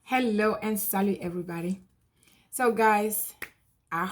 Hello and salute everybody. So guys, I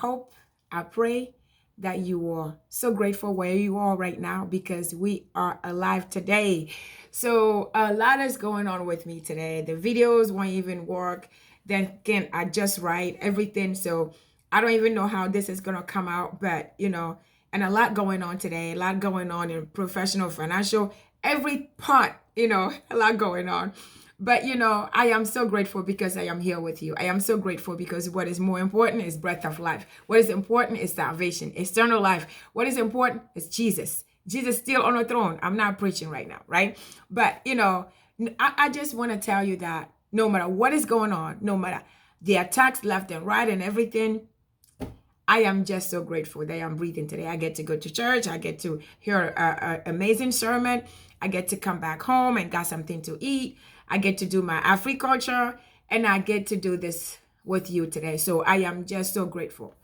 pray that you are so grateful where you are right now because we are alive today. So a lot is going on with me today. The videos won't even work. Then can't adjust right, everything. So I don't even know how this is gonna come out, but and a lot going on today, a lot going on in professional, financial, every part, a lot going on. But I am so grateful because I am here with you. I am so grateful because what is more important is breath of life. What is important is salvation, eternal life. What is important is Jesus. Jesus still on the throne. I'm not preaching right now, right? But I just want to tell you that no matter what is going on, no matter the attacks left and right and everything, I am just so grateful that I'm breathing today. I get to go to church. I get to hear an amazing sermon. I get to come back home and got something to eat. I get to do my Africulture, and I get to do this with you today. So I am just so grateful.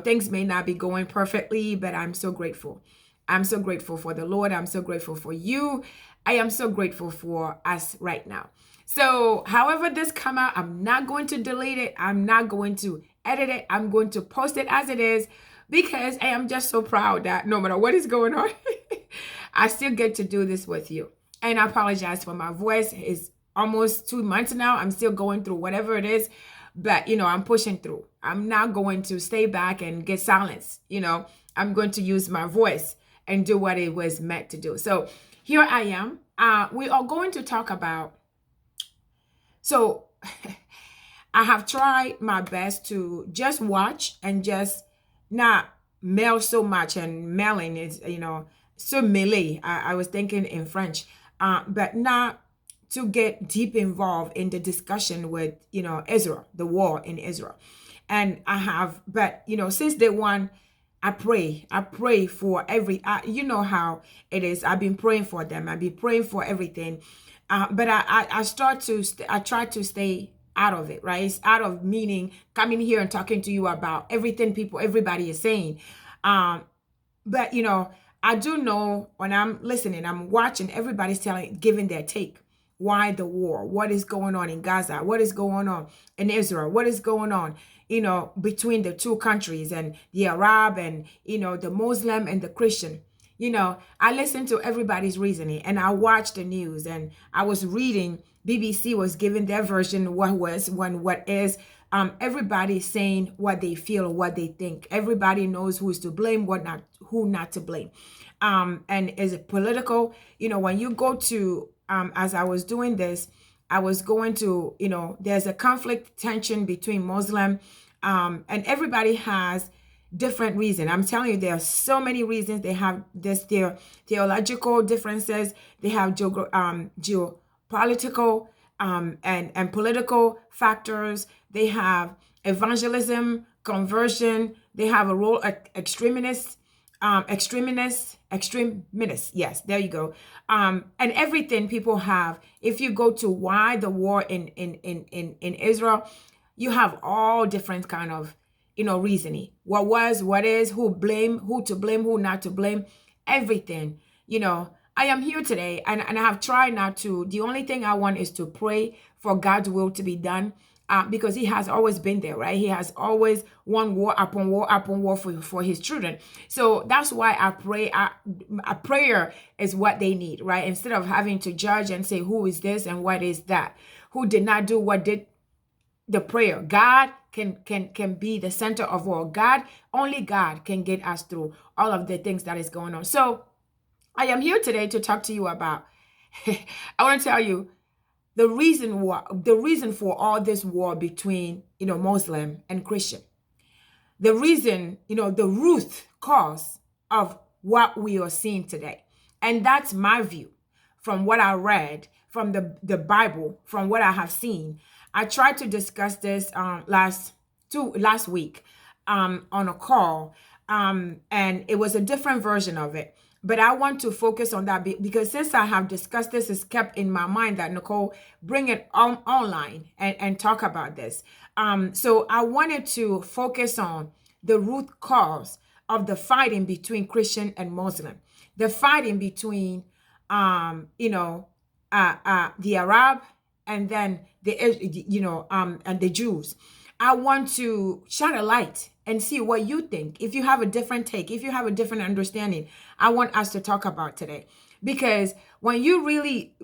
Things may not be going perfectly, but I'm so grateful. I'm so grateful for the Lord. I'm so grateful for you. I am so grateful for us right now. So however this come out, I'm not going to delete it. I'm not going to edit it. I'm going to post it as it is because I am just so proud that no matter what is going on, I still get to do this with you. And I apologize for my voice. It's almost 2 months now. I'm still going through whatever it is, but I'm pushing through. I'm not going to stay back and get silenced. I'm going to use my voice and do what it was meant to do. So here I am. We are going to talk about, so I have tried my best to just watch and just not mail so much, and mailing is, so melee. I was thinking in French, but not to get deep involved in the discussion with, Israel, the war in Israel. And I have, but, since day one, I pray for every, you know how it is. I've been praying for them. I've been praying for everything. But I try to stay out of it, right? It's out of meaning coming here and talking to you about everything everybody is saying. But I do know when I'm listening, I'm watching, everybody's giving their take. Why the war? What is going on in Gaza? What is going on in Israel? What is going on, between the two countries and the Arab and, the Muslim and the Christian? I listen to everybody's reasoning and I watch the news, and I was reading, BBC was giving their version, what is, everybody saying what they feel, what they think. Everybody knows who's to blame, who not to blame. And is it political? When you go to, as I was doing this, I was going to, there's a conflict tension between Muslim, and everybody has different reason. I'm telling you, there are so many reasons. They have their theological differences. They have geopolitical, and political factors. They have evangelism, conversion. They have a role extremists, extremists. Yes, there you go. And everything people have. If you go to why the war in Israel, you have all different kind of, reasoning. What was, what is, who to blame, who not to blame, everything. I am here today, and I have tried not to. The only thing I want is to pray for God's will to be done, because he has always been there, right? He has always won war upon war upon war for his children. So that's why I pray. A prayer is what they need, right? Instead of having to judge and say, who is this and what is that? Who did not do what did the prayer? God can be the center of all. Only God can get us through all of the things that is going on. So I am here today to talk to you about, I want to tell you the reason for all this war between, Muslim and Christian. The reason, the root cause of what we are seeing today. And that's my view from what I read from the Bible, from what I have seen. I tried to discuss this last week on a call, and it was a different version of it. But I want to focus on that because since I have discussed this, it's kept in my mind that, Nicole, bring it online and talk about this. So I wanted to focus on the root cause of the fighting between Christian and Muslim, the fighting between, the Arab and then and the Jews. I want to shine a light and see what you think. If you have a different take, if you have a different understanding, I want us to talk about today. Because when you really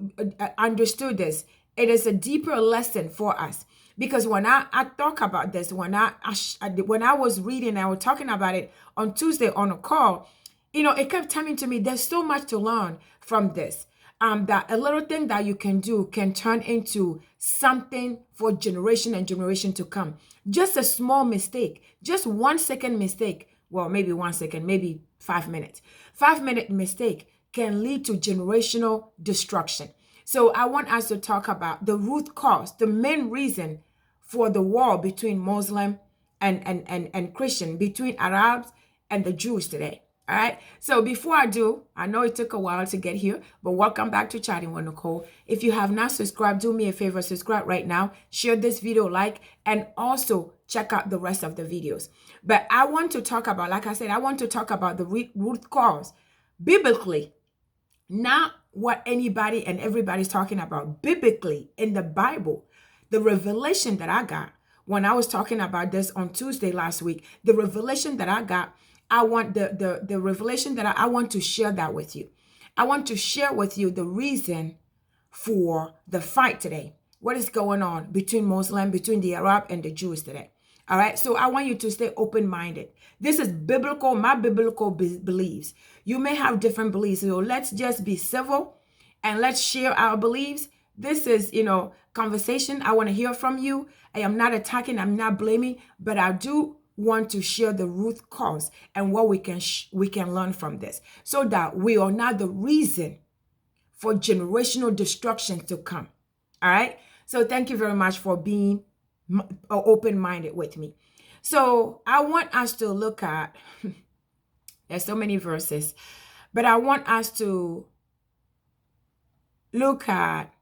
understood this, it is a deeper lesson for us. Because when I talk about this, when I was reading, I was talking about it on Tuesday on a call, it kept coming to me, there's so much to learn from this. That a little thing that you can do can turn into something for generation and generation to come. Just a small mistake, just 1 second mistake. Well, maybe 1 second, maybe 5 minutes. 5 minute mistake can lead to generational destruction. So I want us to talk about the root cause, the main reason for the war between Muslim and Christian, between Arabs and the Jews today. All right. So before I do, I know it took a while to get here, but welcome back to Chatting with Nicole. If you have not subscribed, do me a favor, subscribe right now, share this video, like, and also check out the rest of the videos. But I want to talk about, like I said, I want to talk about the root cause biblically, not what anybody and everybody's talking about. Biblically, in the Bible, the revelation that I got when I was talking about this on Tuesday last week, the revelation that I got, I want the revelation that I want to share that with you. I want to share with you the reason for the fight today. What is going on between the Arab and the Jews today? All right. So I want you to stay open-minded. This is biblical, my biblical beliefs. You may have different beliefs. So let's just be civil and let's share our beliefs. This is, conversation. I want to hear from you. I am not attacking. I'm not blaming, but I do want to share the root cause and what we can learn from this, so that we are not the reason for generational destruction to come. All right. So thank you very much for being open-minded with me. So I want us to look at, there's so many verses, but I want us to look at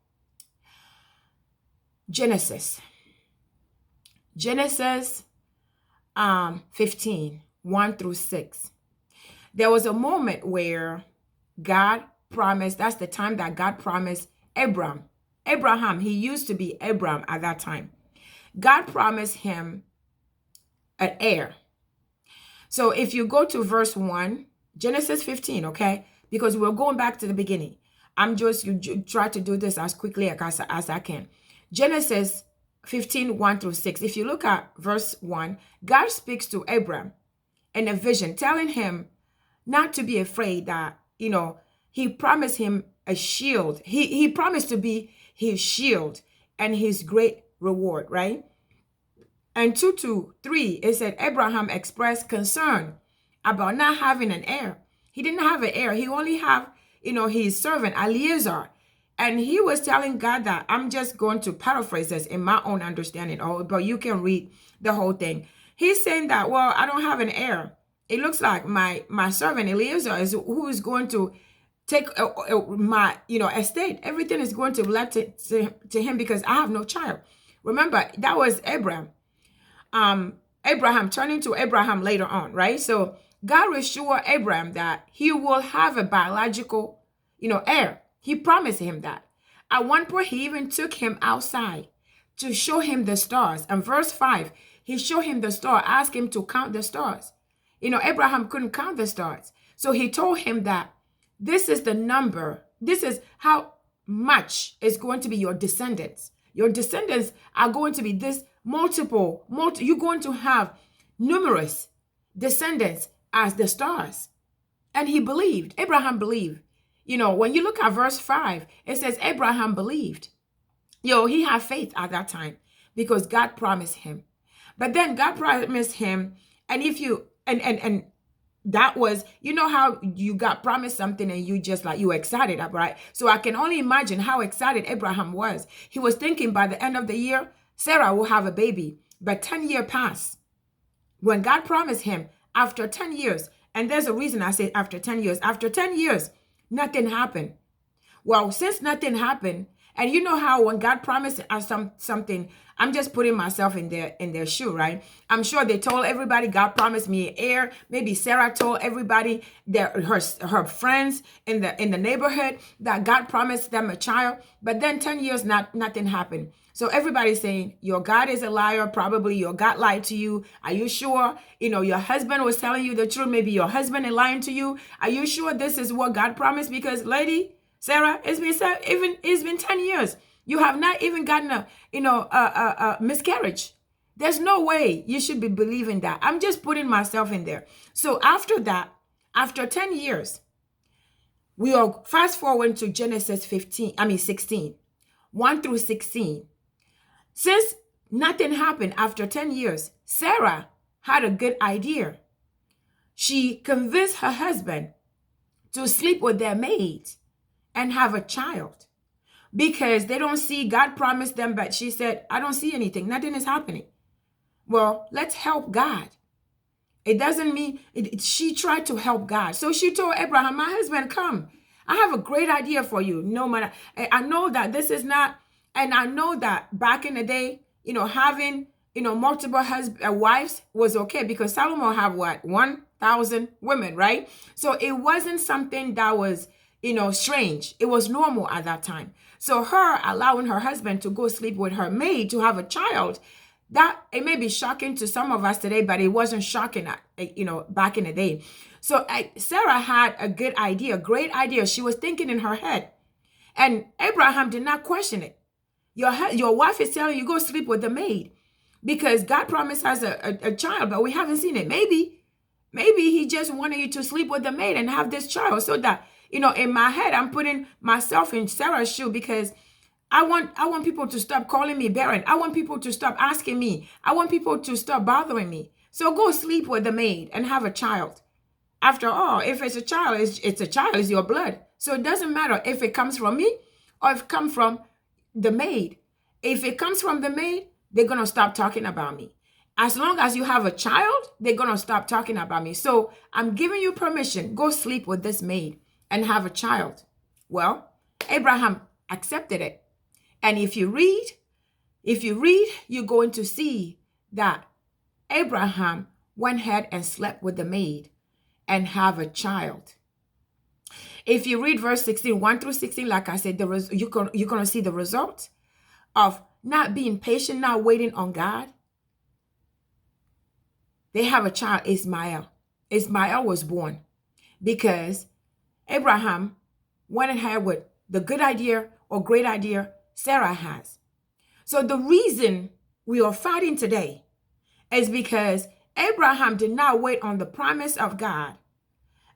Genesis 15, 1 through 6. There was a moment where God promised, that's the time that God promised Abraham, he used to be Abram at that time. God promised him an heir. So if you go to verse 1, Genesis 15, okay? Because we're going back to the beginning. I'm just try to do this as quickly as I can. Genesis 15, 1 through 6. If you look at verse 1, God speaks to Abram in a vision, telling him not to be afraid, that, he promised him a shield. He promised to be his shield and his great reward, right? And 2 to 3, it said Abraham expressed concern about not having an heir. He didn't have an heir. He only have, his servant Eliezer. And he was telling God that, I'm just going to paraphrase this in my own understanding, but you can read the whole thing. He's saying that, well, I don't have an heir. It looks like my servant Eliezer is who is going to take my estate. Everything is going to be left to him because I have no child. Remember, that was Abraham turning to Abraham later on, right? So God reassured Abraham that he will have a biological, heir. He promised him that. At one point, he even took him outside to show him the stars. And verse 5, he showed him the star, asked him to count the stars. Abraham couldn't count the stars. So he told him that this is the number. This is how much is going to be your descendants. Your descendants are going to be this multiple. You're going to have numerous descendants as the stars. And he believed. Abraham believed. When you look at verse 5, it says Abraham believed. He had faith at that time because God promised him. But then God promised him, and if you, and that was, how you got promised something and you just you were excited, right? So I can only imagine how excited Abraham was. He was thinking by the end of the year, Sarah will have a baby. But 10 years passed. When God promised him, after 10 years, and there's a reason I say after 10 years, nothing happened. Well, since nothing happened, And you know how when God promised us something, I'm just putting myself in their shoe, right? I'm sure they told everybody God promised me an heir. Maybe Sarah told everybody her friends in the neighborhood that God promised them a child. But then 10 years, nothing happened. So everybody's saying your God is a liar. Probably your God lied to you. Are you sure? Your husband was telling you the truth. Maybe your husband is lying to you. Are you sure this is what God promised? Because lady Sarah, it's been 10 years. You have not even gotten a miscarriage. There's no way you should be believing that. I'm just putting myself in there. So after that, after 10 years, we are fast forward to Genesis 16, 1 through 16. Since nothing happened after 10 years, Sarah had a good idea. She convinced her husband to sleep with their maid and have a child because they don't see, God promised them, but she said, I don't see anything. Nothing is happening. Well, let's help God. It doesn't mean she tried to help God. So she told Abraham, my husband, come. I have a great idea for you. No matter, I know that this is not, and I know that back in the day, having, multiple wives was okay because Solomon had what? 1,000 women, right? So it wasn't something that was, strange. It was normal at that time. So her allowing her husband to go sleep with her maid to have a child, that it may be shocking to some of us today, but it wasn't shocking, back in the day. So Sarah had a good idea, a great idea. She was thinking in her head, and Abraham did not question it. Your wife is telling you go sleep with the maid because God promised us a child, but we haven't seen it. Maybe he just wanted you to sleep with the maid and have this child so that, in my head, I'm putting myself in Sarah's shoe because I want people to stop calling me barren. I want people to stop asking me. I want people to stop bothering me. So go sleep with the maid and have a child. After all, if it's a child, it's a child, it's your blood. So it doesn't matter if it comes from me or if it comes from the maid. If it comes from the maid, they're going to stop talking about me. As long as you have a child, they're going to stop talking about me. So I'm giving you permission. Go sleep with this maid and have a child. Well, Abraham accepted it. And if you read, you're going to see that Abraham went ahead and slept with the maid and have a child. If you read verse 16, 1 through 16, like I said, you're going to see the result of not being patient, not waiting on God. They have a child, Ishmael. Ishmael was born because Abraham went ahead with the good idea or great idea Sarah has. So the reason we are fighting today is because Abraham did not wait on the promise of God.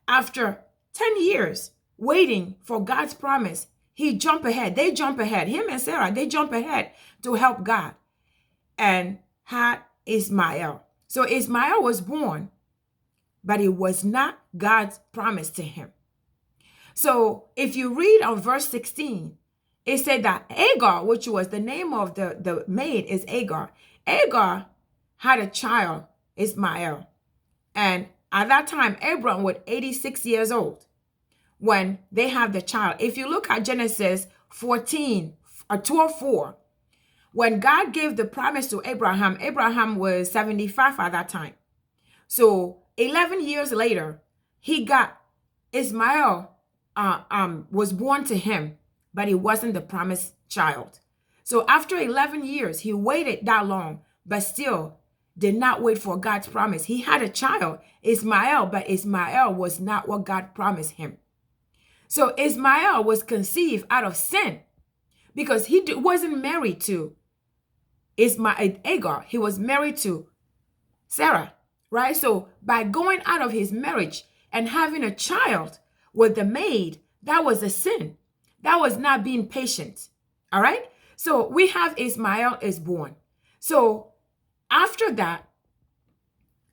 After 10 years waiting for God's promise, he jumped ahead. They jump ahead. Him and Sarah, they jump ahead to help God and had Ishmael. So Ishmael was born, but it was not God's promise to him. So if you read on verse 16, it said that Hagar, which was the name of the maid, is Hagar. Hagar had a child, Ishmael. And at that time, Abram was 86 years old when they have the child. If you look at Genesis 14 or 12:4, when God gave the promise to Abraham, Abraham was 75 at that time. So 11 years later, he got Ishmael was born to him, but he wasn't the promised child. So after 11 years, he waited that long, but still did not wait for God's promise. He had a child, Ishmael, but Ishmael was not what God promised him. So Ishmael was conceived out of sin because he wasn't married to Hagar. He was married to Sarah, right? So by going out of his marriage and having a child with the maid, that was a sin. That was not being patient. All right. So we have Ishmael is born. So after that,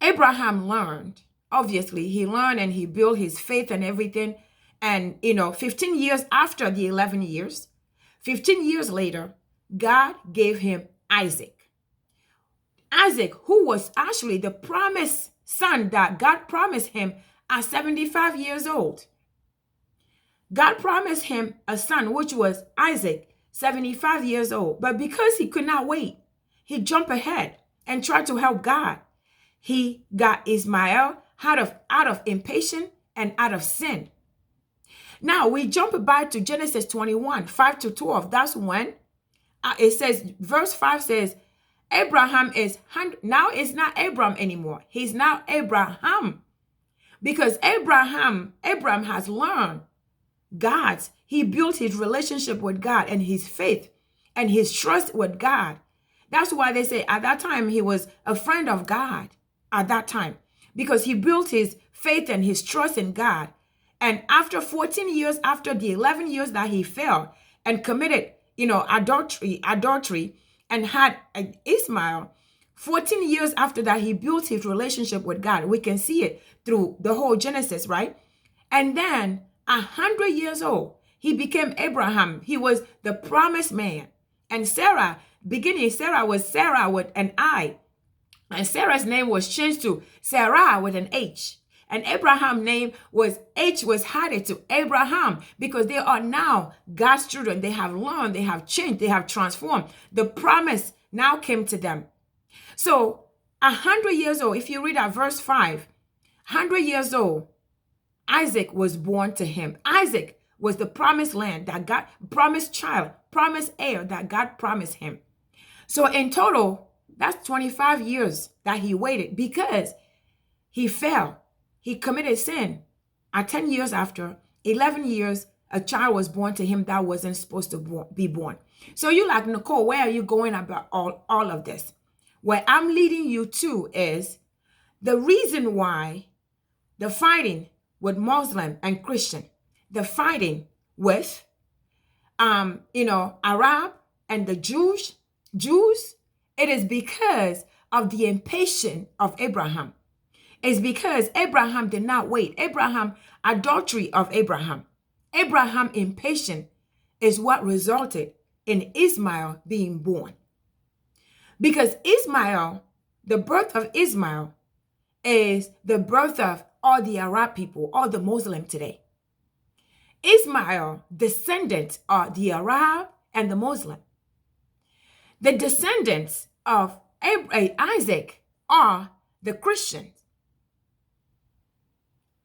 Abraham learned, obviously he learned and he built his faith and everything. And, 15 years after the 11 years, 15 years later, God gave him Isaac. Isaac, who was actually the promised son that God promised him at 75 years old. God promised him a son, which was Isaac, 75 years old. But because he could not wait, he jumped ahead and tried to help God. He got Ishmael out of impatience and out of sin. Now we jump back to Genesis 21, 5 to 12. That's when it says, verse 5 says, Abraham is, now it's not Abram anymore. He's now Abraham. Because Abraham has learned he built his relationship with God and his faith and his trust with God. That's why they say at that time he was a friend of God at that time, because he built his faith and his trust in God. And after 14 years, after the 11 years that he fell and committed, adultery and had Ishmael, 14 years after that, he built his relationship with God. We can see it through the whole Genesis, right? And then 100 years old, he became Abraham. He was the promised man. And Sarah was Sarah with an I. And Sarah's name was changed to Sarah with an H. And Abraham's name was added to Abraham, because they are now God's children. They have learned, they have changed, they have transformed. The promise now came to them. So 100 years old, if you read at verse 5, 100 years old, Isaac was born to him. Isaac was the promised land that God, promised child, promised heir that God promised him. So in total, that's 25 years that he waited, because he fell. He committed sin. At 10 years after, 11 years, a child was born to him that wasn't supposed to be born. So you're like, Nicole, where are you going about all of this? Where I'm leading you to is the reason why the fighting with Muslim and Christian, the fighting with, Arab and the Jews, it is because of the impatience of Abraham. It's because Abraham did not wait. Adultery of Abraham. Abraham impatience is what resulted in Ishmael being born. Because Ishmael, the birth of Ishmael is the birth of all the Arab people, all the Muslim today. Ishmael, descendants are the Arab and the Muslim. The descendants of Isaac are the Christians.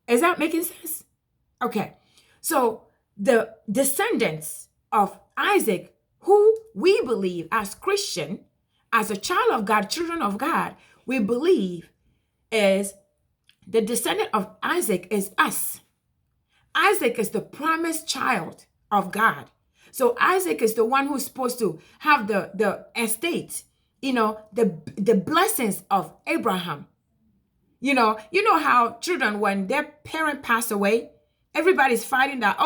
Is that making sense? Okay. So the descendants of Isaac, who we believe as Christian, as a child of God, children of God, we believe is the descendant of Isaac is us. Isaac is the promised child of God. So Isaac is the one who's supposed to have the estate, the blessings of Abraham. You know how children, when their parent pass away, everybody's fighting that,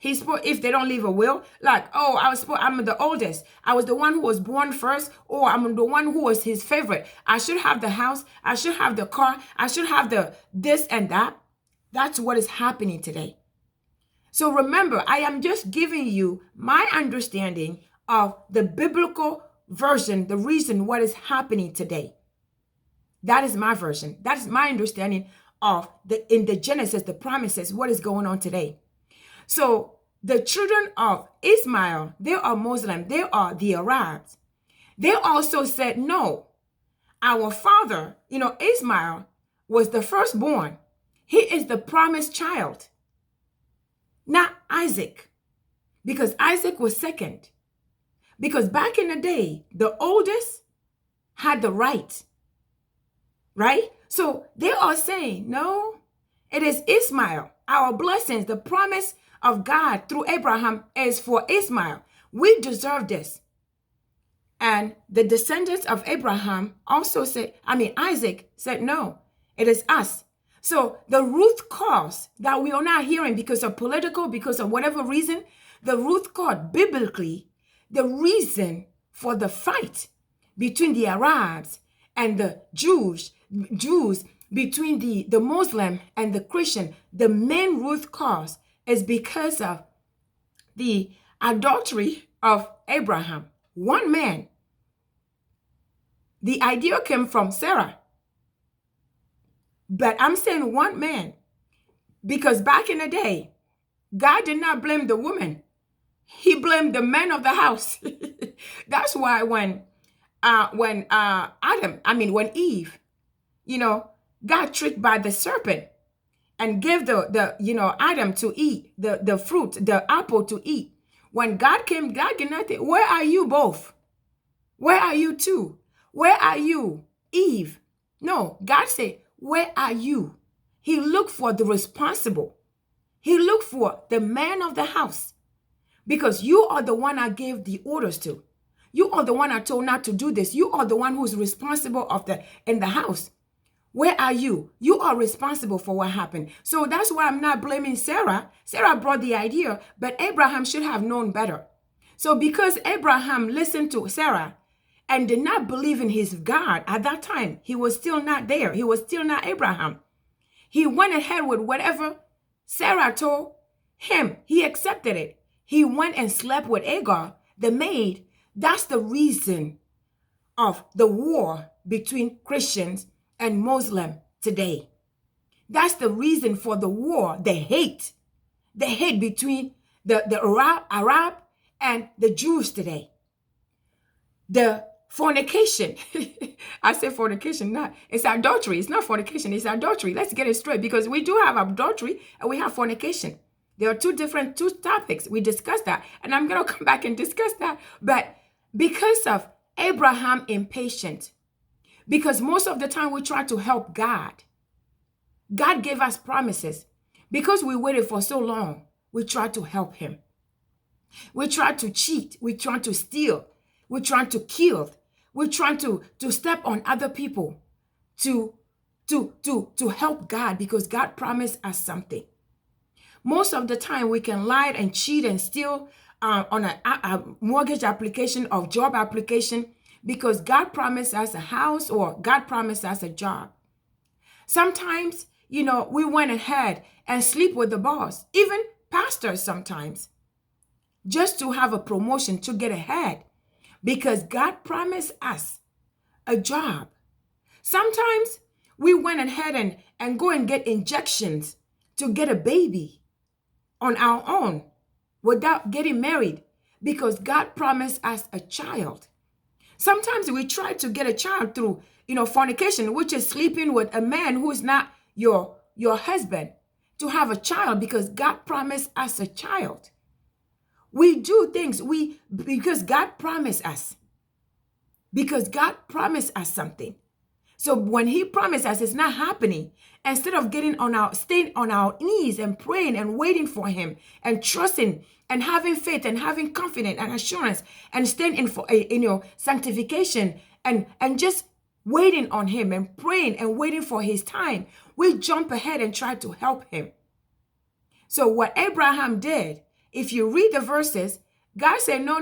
if they don't leave a will, like, I'm the oldest. I was the one who was born first, or I'm the one who was his favorite. I should have the house. I should have the car. I should have the this and that. That's what is happening today. So remember, I am just giving you my understanding of the biblical version, the reason what is happening today. That is my version. That is my understanding of in the Genesis, the promises, what is going on today. So the children of Ishmael, they are Muslim. They are the Arabs. They also said, no, our father, Ishmael was the firstborn. He is the promised child, not Isaac, because Isaac was second. Because back in the day, the oldest had the right. Right? So they are saying, no, it is Ishmael. Our blessings, the promise of God through Abraham is for Ishmael. We deserve this. And the descendants of Abraham also Isaac said, no, it is us. So the root cause that we are not hearing because of because of whatever reason, the root cause biblically, the reason for the fight between the Arabs and the Jews, between the Muslim and the Christian, the main root cause is because of the adultery of Abraham. One man. The idea came from Sarah. But I'm saying one man, because back in the day, God did not blame the woman. He blamed the man of the house. That's why when Eve, got tricked by the serpent and gave the Adam to eat the fruit, the apple to eat. When God came, God did nothing. Where are you both? Where are you two? Where are you, Eve? No, God said, where are you? He looked for the responsible. He looked for the man of the house, because you are the one I gave the orders to. You are the one I told not to do this. You are the one who's responsible in the house. Where are you? You are responsible for what happened. So that's why I'm not blaming Sarah. Sarah brought the idea, but Abraham should have known better. So because Abraham listened to Sarah and did not believe in his God at that time, he was still not there. He was still not Abraham. He went ahead with whatever Sarah told him. He accepted it. He went and slept with Hagar, the maid. That's the reason of the war between Christians and Muslim today. That's the reason for the war, the hate between the Arab and the Jews today. The fornication. I say fornication, it's adultery. It's not fornication, it's adultery. Let's get it straight, because we do have adultery and we have fornication. There are two topics. We discussed that, and I'm going to come back and discuss that. But because of Abraham impatient, because most of the time we try to help God. God gave us promises. Because we waited for so long, we try to help him. We try to cheat. We try to steal. We try to kill. We try to step on other people to help God, because God promised us something. Most of the time we can lie and cheat and steal on a mortgage application or job application, because God promised us a house or God promised us a job. Sometimes, we went ahead and sleep with the boss, even pastors sometimes, just to have a promotion, to get ahead, because God promised us a job. Sometimes we went ahead and go and get injections to get a baby on our own without getting married, because God promised us a child. Sometimes we try to get a child through, fornication, which is sleeping with a man who is not your husband, to have a child, because God promised us a child. We do things because God promised us. Because God promised us something. So when he promised us, it's not happening. Instead of staying on our knees and praying and waiting for him and trusting and having faith and having confidence and assurance and staying in your sanctification and just waiting on him and praying and waiting for his time, we jump ahead and try to help him. So what Abraham did, if you read the verses, God said, no,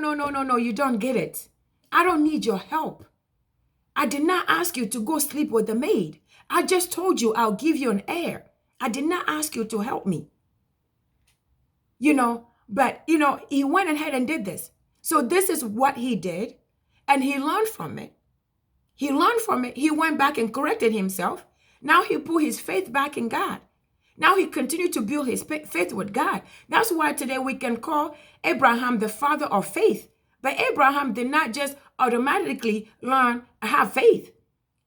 you don't get it. I don't need your help. I did not ask you to go sleep with the maid. I just told you I'll give you an heir. I did not ask you to help me. But he went ahead and did this. So this is what he did, and he learned from it. He went back and corrected himself. Now he put his faith back in God. Now he continued to build his faith with God. That's why today we can call Abraham the father of faith. But Abraham did not just automatically have faith.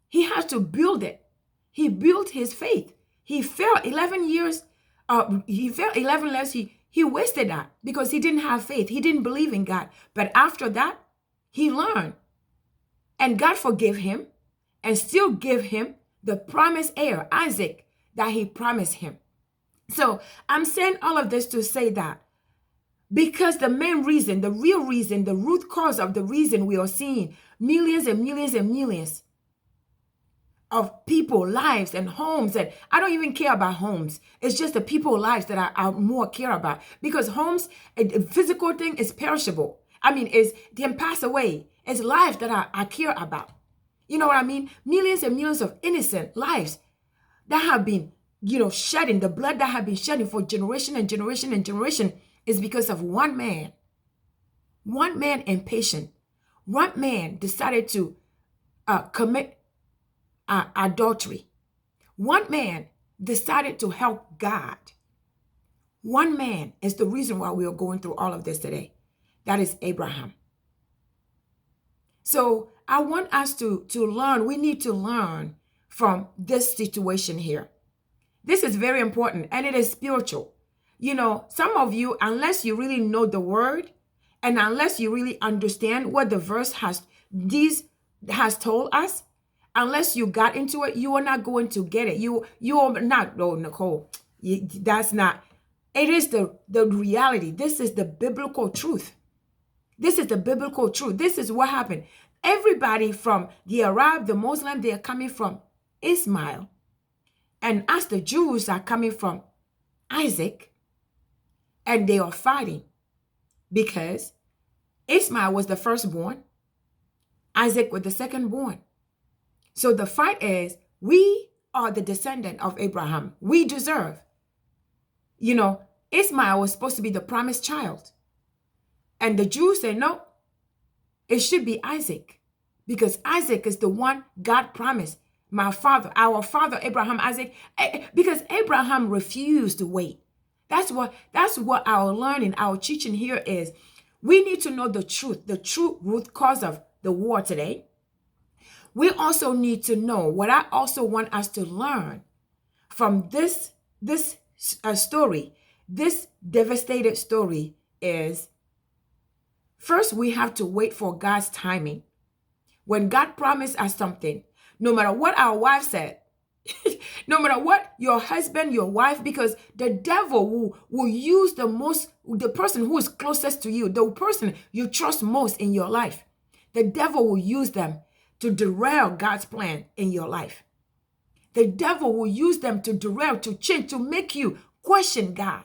He has to build it. He built his faith. He failed 11 years. He failed 11 years. He wasted that because he didn't have faith. He didn't believe in God. But after that, he learned. And God forgave him and still gave him the promised heir, Isaac, that he promised him. So I'm saying all of this to say that because the main reason, the real reason, the root cause of the reason we are seeing millions and millions and millions of people, lives and homes, and I don't even care about homes. It's just the people lives that I more care about, because homes, a physical thing, is perishable. They can pass away. It's lives that I care about. You know what I mean? Millions and millions of innocent lives that have been, shedding, the blood that have been shedding for generation and generation and generation is because of one man impatient. One man decided to commit adultery. One man decided to help God. One man is the reason why we are going through all of this today. That is Abraham. So I want us to learn. We need to learn from this situation here. This is very important, and it is spiritual. You know, some of you, unless you really know the word, and unless you really understand what the verse has told us, unless you got into it, you are not going to get it. You are not. Oh, Nicole, that's not. It is the reality. This is the biblical truth. This is the biblical truth. This is what happened. Everybody from the Arab, the Muslim, they are coming from Ishmael. And as the Jews are coming from Isaac, and they are fighting because Ishmael was the firstborn, Isaac was the secondborn. So the fight is, we are the descendant of Abraham. We deserve. You know, Ishmael was supposed to be the promised child. And the Jews said, no, it should be Isaac, because Isaac is the one God promised. My father, our father, Abraham, Isaac, because Abraham refused to wait. That's what our learning, our teaching here is. We need to know the true root cause of the war today. We also need to know what I also want us to learn from this story, this devastated story is, first, we have to wait for God's timing. When God promised us something, no matter what our wife said, no matter what your husband, your wife, because the devil will use the person who is closest to you, the person you trust most in your life. The devil will use them to derail God's plan in your life. The devil will use them to derail, to change, to make you question God,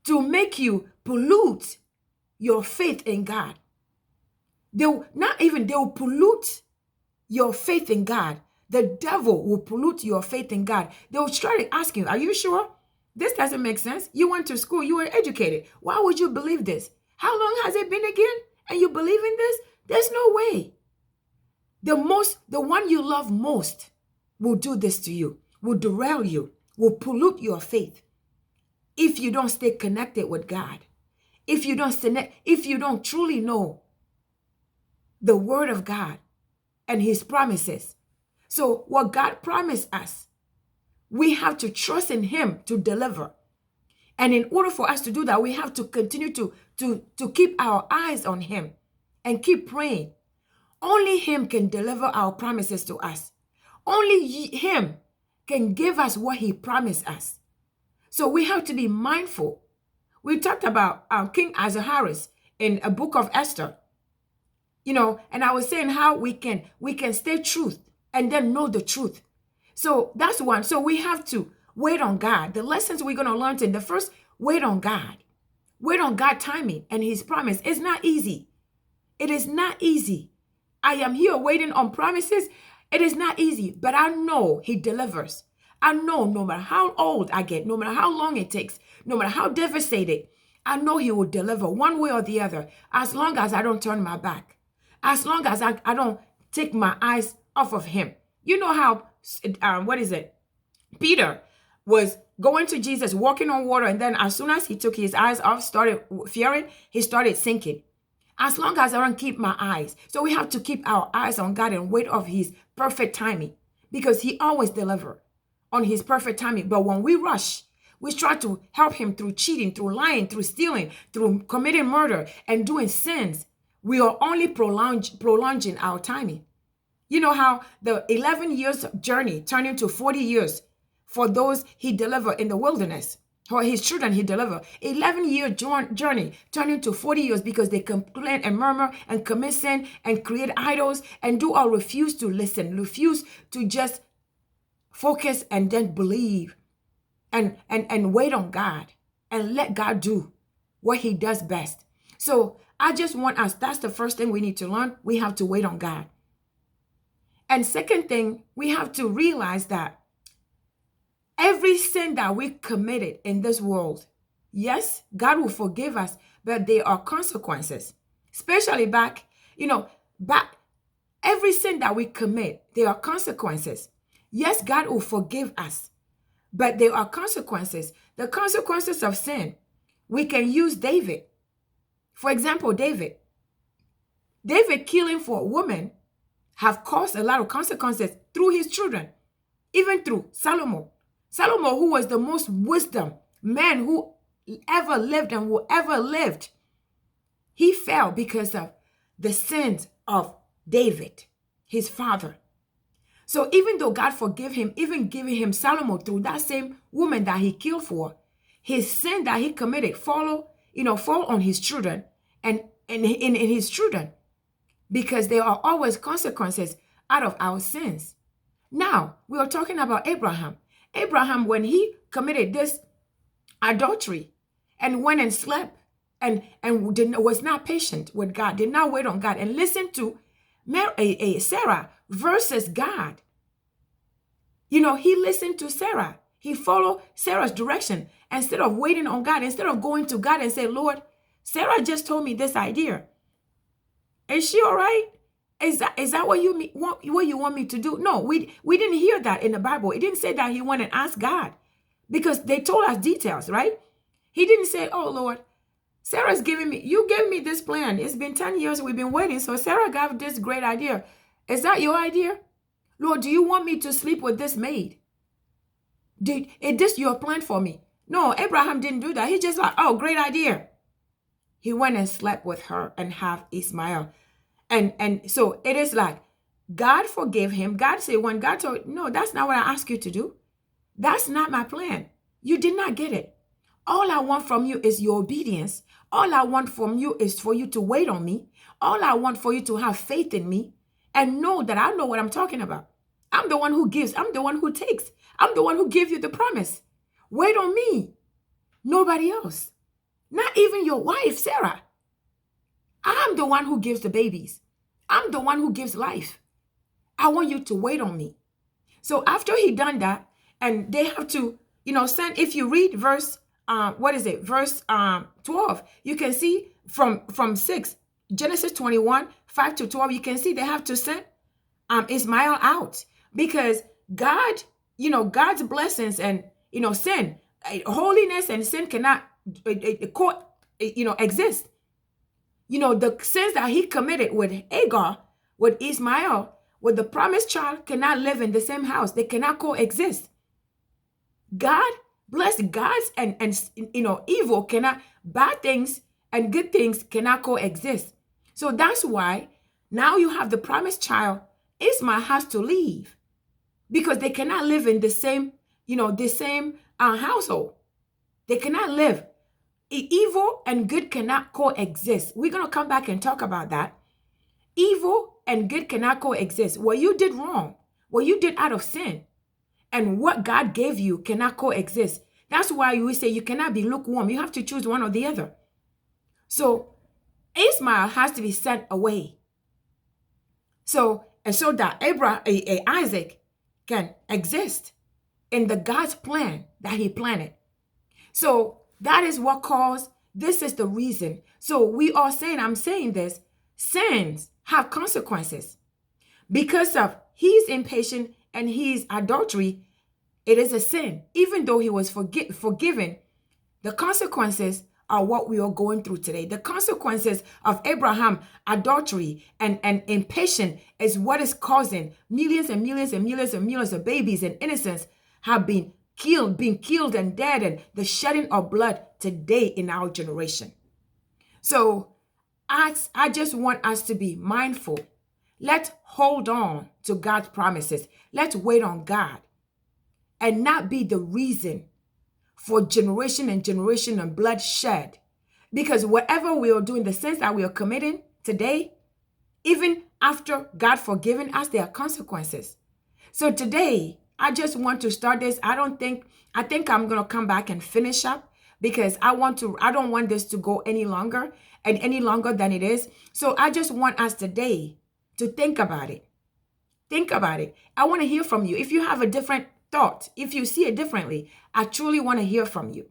to make you pollute your faith in God. They'll pollute your faith in God. The devil will pollute your faith in God. They will try to ask you, are you sure? This doesn't make sense. You went to school, you were educated. Why would you believe this? How long has it been again? And you believe in this? There's no way. The one you love most will do this to you, will derail you, will pollute your faith if you don't stay connected with God. If you don't truly know the word of God and his promises. So what God promised us, we have to trust in him to deliver. And in order for us to do that, we have to continue to keep our eyes on him and keep praying. Only him can deliver our promises to us. Only him can give us what he promised us. So we have to be mindful. We talked about King Ahasuerus in a book of Esther. You know, and I was saying how we can stay truth and then know the truth. So that's one. So we have to wait on God. The lessons we're going to learn today, the first, wait on God. Wait on God's timing and his promise. It's not easy. It is not easy. I am here waiting on promises. It is not easy, but I know he delivers. I know no matter how old I get, no matter how long it takes, no matter how devastated, I know he will deliver one way or the other, as long as I don't turn my back, as long as I don't take my eyes off of him. You know how, Peter was going to Jesus, walking on water, and then as soon as he took his eyes off, started fearing, he started sinking. As long as I don't keep my eyes. So we have to keep our eyes on God and wait of his perfect timing, because he always delivers on his perfect timing. But when we rush, we try to help him through cheating, through lying, through stealing, through committing murder and doing sins. We are only prolonging our timing. You know how the 11 years journey turned into 40 years for those he delivered in the wilderness, or his children he delivered. 11-year journey turned into 40 years because they complain and murmur and commit sin and create idols and do or refuse to listen, refuse to just focus and then believe and wait on God and let God do what he does best. So I just want us, that's the first thing we need to learn. We have to wait on God. And second thing, we have to realize that every sin that we committed in this world, yes, God will forgive us, but there are consequences. Especially back, every sin that we commit, there are consequences. Yes, God will forgive us, but there are consequences. The consequences of sin, we can use David. For example, David killing for a woman have caused a lot of consequences through his children, even through Solomon. Solomon, who was the most wisdom man who ever lived and will ever lived, he fell because of the sins of David, his father. So even though God forgave him, even giving him Solomon through that same woman that he killed for, his sin that he committed fall on his children and in his children, because there are always consequences out of our sins. Now, we are talking about Abraham. Abraham, when he committed this adultery and went and slept and was not patient with God, did not wait on God and listen to Sarah versus God. He listened to Sarah. He followed Sarah's direction instead of waiting on God, instead of going to God and say, Lord, Sarah just told me this idea. Is she all right? Is that what you want me to do? No, we didn't hear that in the Bible. It didn't say that he went and asked God, because they told us details, right? He didn't say, oh, Lord, you gave me this plan. It's been 10 years we've been waiting. So Sarah got this great idea. Is that your idea? Lord, do you want me to sleep with this maid? Is this your plan for me? No, Abraham didn't do that. He just like, oh, great idea. He went and slept with her and have Ishmael. And so it is like God forgave him. God said, when God told, no, that's not what I asked you to do. That's not my plan. You did not get it. All I want from you is your obedience. All I want from you is for you to wait on me. All I want for you to have faith in me and know that I know what I'm talking about. I'm the one who gives. I'm the one who takes. I'm the one who gives you the promise. Wait on me. Nobody else. Not even your wife, Sarah. I'm the one who gives the babies. I'm the one who gives life. I want you to wait on me. So after he done that, and they have to, send, if you read verse, verse 12, you can see from 6, Genesis 21, 5 to 12, you can see they have to send Ishmael out, because God, God's blessings and, sin, holiness and sin cannot exist. The sins that he committed with Hagar, with Ishmael, with the promised child cannot live in the same house. They cannot coexist. God bless God's and evil cannot, bad things and good things cannot coexist. So that's why now you have the promised child. Ishmael has to leave because they cannot live in the same, household. They cannot live. Evil and good cannot coexist. We're going to come back and talk about that. Evil and good cannot coexist. What you did wrong, what you did out of sin, and what God gave you cannot coexist. That's why we say you cannot be lukewarm. You have to choose one or the other. So Ishmael has to be sent away. So that Isaac can exist in the God's plan that he planted. So that is what caused, this is the reason. So we are saying, I'm saying this, sins have consequences. Because of his impatience and his adultery, it is a sin. Even though he was forgiven, the consequences are what we are going through today. The consequences of Abraham adultery and impatience is what is causing millions and millions and millions and millions of babies and innocents have been killed and dead, and the shedding of blood today in our generation. So I just want us to be mindful. Let's hold on to God's promises. Let's wait on God and not be the reason for generation and generation of bloodshed. Because whatever we are doing, the sins that we are committing today, even after God forgiving us, there are consequences. So today, I just want to start this. I think I'm going to come back and finish up, because I don't want this to go any longer than it is. So I just want us today to think about it. Think about it. I want to hear from you. If you have a different thought, if you see it differently, I truly want to hear from you.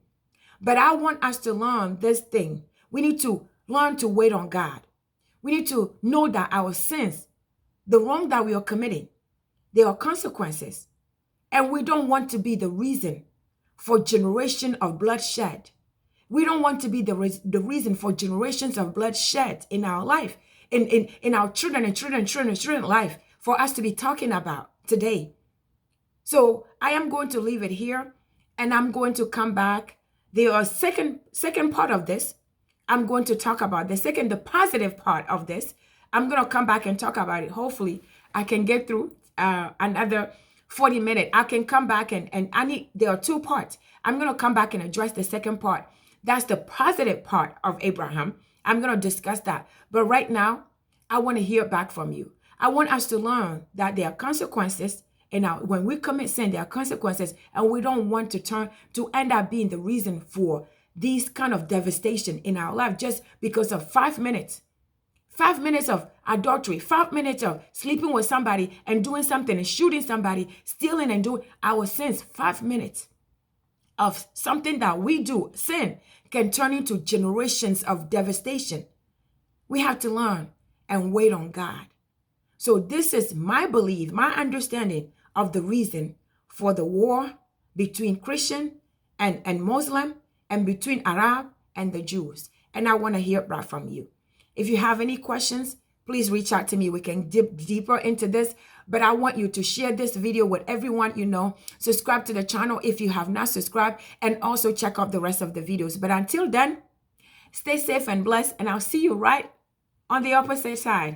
But I want us to learn this thing. We need to learn to wait on God. We need to know that our sins, the wrong that we are committing, there are consequences. And we don't want to be the reason for generation of bloodshed. We don't want to be the reason for generations of bloodshed in our life, in our children and children life, for us to be talking about today. So I am going to leave it here, and I'm going to come back. The second part of this, I'm going to talk about the positive part of this. I'm going to come back and talk about it. Hopefully, I can get through another 40 minutes. I can come back and there are two parts. I'm going to come back and address the second part. That's the positive part of Abraham. I'm going to discuss that. But right now, I want to hear back from you. I want us to learn that there are consequences. And when we commit sin, there are consequences, and we don't want to end up being the reason for these kind of devastation in our life just because of 5 minutes. 5 minutes of adultery, 5 minutes of sleeping with somebody and doing something and shooting somebody, stealing and doing our sins. 5 minutes of something that we do, sin, can turn into generations of devastation. We have to learn and wait on God. So this is my belief, my understanding of the reason for the war between Christian and Muslim, and between Arab and the Jews. And I want to hear back from you. If you have any questions, please reach out to me. We can dip deeper into this, but I want you to share this video with everyone you know. Subscribe to the channel if you have not subscribed, and also check out the rest of the videos. But until then, stay safe and blessed, and I'll see you right on the opposite side.